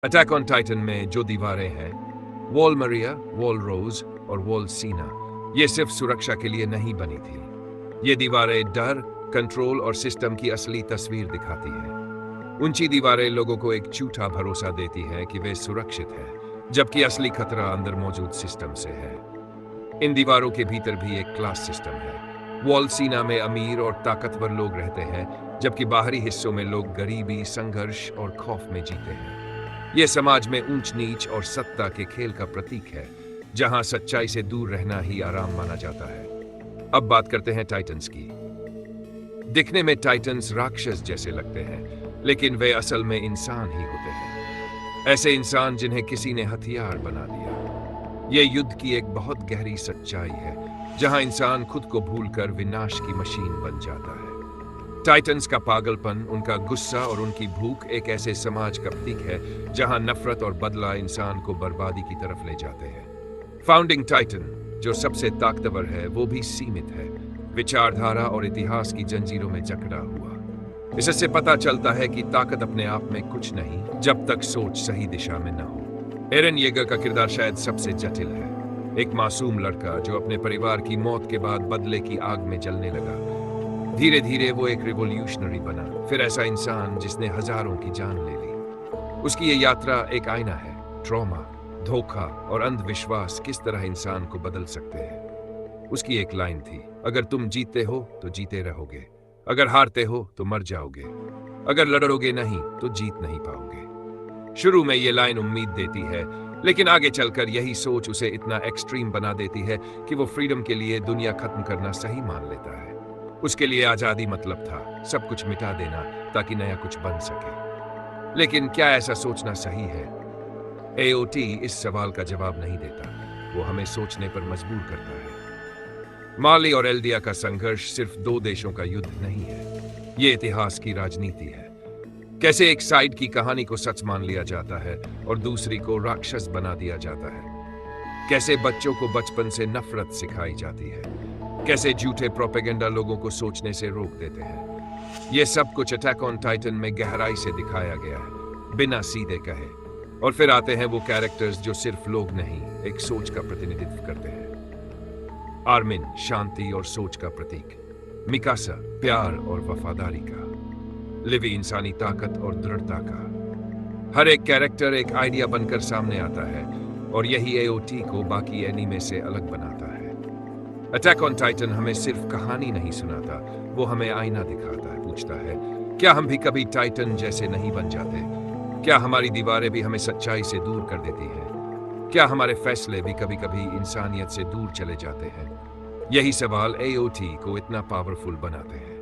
Attack on Titan में जो दीवारें हैं, वॉल मरिया, वॉल रोज और वॉल सीना, ये सिर्फ सुरक्षा के लिए नहीं बनी थी। ये दीवारें डर, कंट्रोल और सिस्टम की असली तस्वीर दिखाती हैं। ऊंची दीवारें लोगों को एक झूठा भरोसा देती हैं कि वे सुरक्षित हैं, जबकि असली खतरा अंदर मौजूद सिस्टम से है। इन दीवारों के भीतर भी एक क्लास सिस्टम है। वॉल सीना में अमीर और ताकतवर लोग रहते हैं, जबकि बाहरी हिस्सों में लोग गरीबी, संघर्ष और खौफ में जीते हैं। यह समाज में ऊंच नीच और सत्ता के खेल का प्रतीक है, जहां सच्चाई से दूर रहना ही आराम माना जाता है। अब बात करते हैं टाइटन्स की। दिखने में टाइटन्स राक्षस जैसे लगते हैं, लेकिन वे असल में इंसान ही होते हैं। ऐसे इंसान जिन्हें किसी ने हथियार बना दिया। यह युद्ध की एक बहुत गहरी सच्चाई है, जहां इंसान खुद को भूलकर विनाश की मशीन बन जाता है। टाइटन्स का पागलपन, उनका गुस्सा और उनकी भूख एक ऐसे समाज का प्रतीक है जहां नफरत और बदला इंसान को बर्बादी की तरफ ले जाते हैं। फाउंडिंग टाइटन, जो सबसे ताकतवर है, वो भी सीमित है, विचारधारा और इतिहास की जंजीरों में जकड़ा हुआ। इससे पता चलता है कि ताकत अपने आप में कुछ नहीं, जब तक सोच सही दिशा में न हो। एरन येगर का किरदार शायद सबसे जटिल है। एक मासूम लड़का जो अपने परिवार की मौत के बाद बदले की आग में जलने लगा। धीरे धीरे वो एक रिवॉल्यूशनरी बना, फिर ऐसा इंसान जिसने हजारों की जान ले ली। उसकी ये यात्रा एक आईना है। ट्रॉमा, धोखा और अंधविश्वास किस तरह इंसान को बदल सकते हैं। उसकी एक लाइन थी, अगर तुम जीतते हो तो जीते रहोगे, अगर हारते हो तो मर जाओगे, अगर लड़ोगे नहीं तो जीत नहीं पाओगे। शुरू में ये लाइन उम्मीद देती है, लेकिन आगे चलकर यही सोच उसे इतना एक्सट्रीम बना देती है कि वो फ्रीडम के लिए दुनिया खत्म करना सही मान लेता है। उसके लिए आजादी मतलब था सब कुछ मिटा देना ताकि नया कुछ बन सके। लेकिन क्या ऐसा सोचना सही है? एओटी इस सवाल का जवाब नहीं देता। वो हमें सोचने पर मजबूर करता है। माली और एल्डिया का संघर्ष सिर्फ दो देशों का युद्ध नहीं है, ये इतिहास की राजनीति है। कैसे एक साइड की कहानी को सच मान लिया जाता है और दूसरी को राक्षस बना दिया जाता है। कैसे बच्चों को बचपन से नफरत सिखाई जाती है। कैसे झूठे प्रोपेगेंडा लोगों को सोचने से रोक देते हैं। यह सब कुछ अटैक ऑन टाइटन में गहराई से दिखाया गया है, बिना सीधे कहे। और फिर आते हैं वो कैरेक्टर्स जो सिर्फ लोग नहीं, एक सोच का प्रतिनिधित्व करते हैं। आर्मिन, शांति और सोच का प्रतीक। मिकासा, प्यार और वफादारी का। लिवी, इंसानी ताकत और दृढ़ता का। हर एक कैरेक्टर एक आइडिया बनकर सामने आता है, और यही एओटी को बाकी एनीमे से अलग बनाता है। अटैक ऑन टाइटन हमें सिर्फ कहानी नहीं सुनाता, वो हमें आईना दिखाता है, पूछता है, क्या हम भी कभी टाइटन जैसे नहीं बन जाते? क्या हमारी दीवारें भी हमें सच्चाई से दूर कर देती हैं? क्या हमारे फैसले भी कभी कभी इंसानियत से दूर चले जाते हैं? यही सवाल एओटी को इतना पावरफुल बनाते हैं।